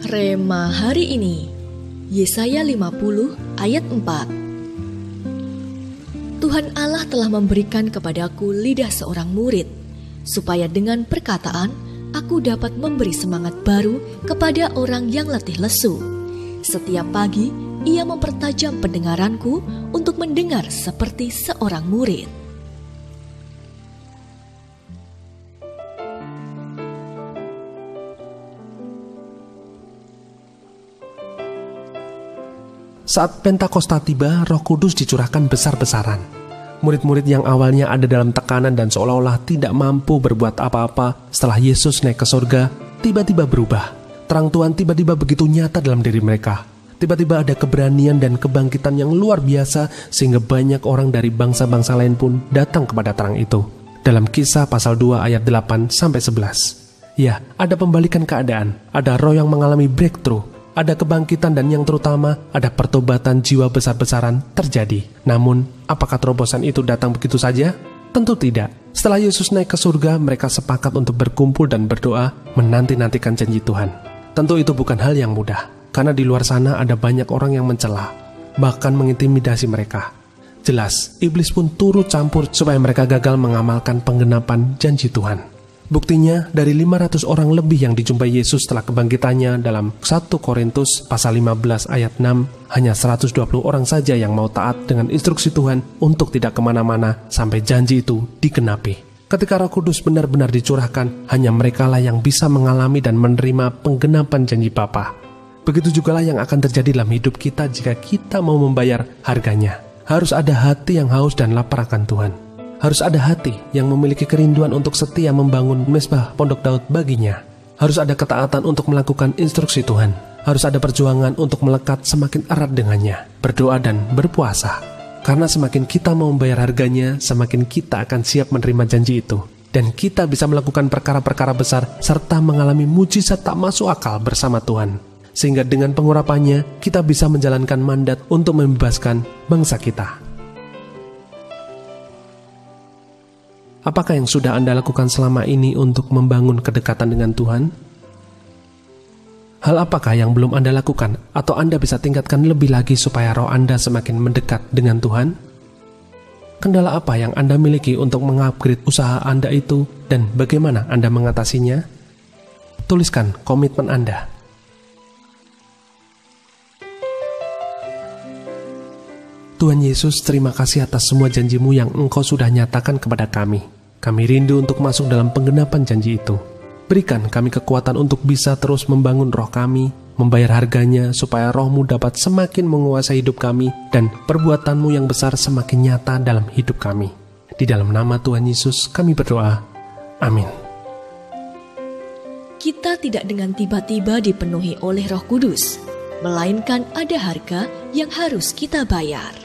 Rema hari ini, Yesaya 50 ayat 4. Tuhan Allah telah memberikan kepadaku lidah seorang murid, supaya dengan perkataan aku dapat memberi semangat baru kepada orang yang letih lesu. Setiap pagi ia mempertajam pendengaranku untuk mendengar seperti seorang murid. Saat Pentakosta tiba, Roh Kudus dicurahkan besar-besaran. Murid-murid yang awalnya ada dalam tekanan dan seolah-olah tidak mampu berbuat apa-apa setelah Yesus naik ke surga, tiba-tiba berubah. Terang Tuhan tiba-tiba begitu nyata dalam diri mereka. Tiba-tiba ada keberanian dan kebangkitan yang luar biasa sehingga banyak orang dari bangsa-bangsa lain pun datang kepada terang itu. Dalam Kisah pasal 2 ayat 8-11. Ya, ada pembalikan keadaan, ada roh yang mengalami breakthrough, ada kebangkitan dan yang terutama ada pertobatan jiwa besar-besaran terjadi. Namun, apakah terobosan itu datang begitu saja? Tentu tidak. Setelah Yesus naik ke surga, mereka sepakat untuk berkumpul dan berdoa menanti-nantikan janji Tuhan. Tentu itu bukan hal yang mudah, karena di luar sana ada banyak orang yang mencela, bahkan mengintimidasi mereka. Jelas, iblis pun turut campur supaya mereka gagal mengamalkan penggenapan janji Tuhan. Buktinya, dari 500 orang lebih yang dijumpai Yesus setelah kebangkitannya dalam 1 Korintus pasal 15 ayat 6, hanya 120 orang saja yang mau taat dengan instruksi Tuhan untuk tidak kemana-mana sampai janji itu digenapi. Ketika Roh Kudus benar-benar dicurahkan, hanya merekalah yang bisa mengalami dan menerima penggenapan janji Bapa. Begitu jugalah yang akan terjadi dalam hidup kita jika kita mau membayar harganya. Harus ada hati yang haus dan lapar akan Tuhan. Harus ada hati yang memiliki kerinduan untuk setia membangun mesbah Pondok Daud baginya. Harus ada ketaatan untuk melakukan instruksi Tuhan. Harus ada perjuangan untuk melekat semakin erat dengannya, berdoa dan berpuasa. Karena semakin kita mau membayar harganya, semakin kita akan siap menerima janji itu. Dan kita bisa melakukan perkara-perkara besar serta mengalami mujizat tak masuk akal bersama Tuhan. Sehingga dengan pengurapannya, kita bisa menjalankan mandat untuk membebaskan bangsa kita. Apakah yang sudah Anda lakukan selama ini untuk membangun kedekatan dengan Tuhan? Hal apakah yang belum Anda lakukan atau Anda bisa tingkatkan lebih lagi supaya roh Anda semakin mendekat dengan Tuhan? Kendala apa yang Anda miliki untuk mengupgrade usaha Anda itu dan bagaimana Anda mengatasinya? Tuliskan komitmen Anda. Tuhan Yesus, terima kasih atas semua janji-Mu yang Engkau sudah nyatakan kepada kami. Kami rindu untuk masuk dalam penggenapan janji itu. Berikan kami kekuatan untuk bisa terus membangun roh kami, membayar harganya supaya roh-Mu dapat semakin menguasai hidup kami dan perbuatan-Mu yang besar semakin nyata dalam hidup kami. Di dalam nama Tuhan Yesus kami berdoa. Amin. Kita tidak dengan tiba-tiba dipenuhi oleh Roh Kudus, melainkan ada harga yang harus kita bayar.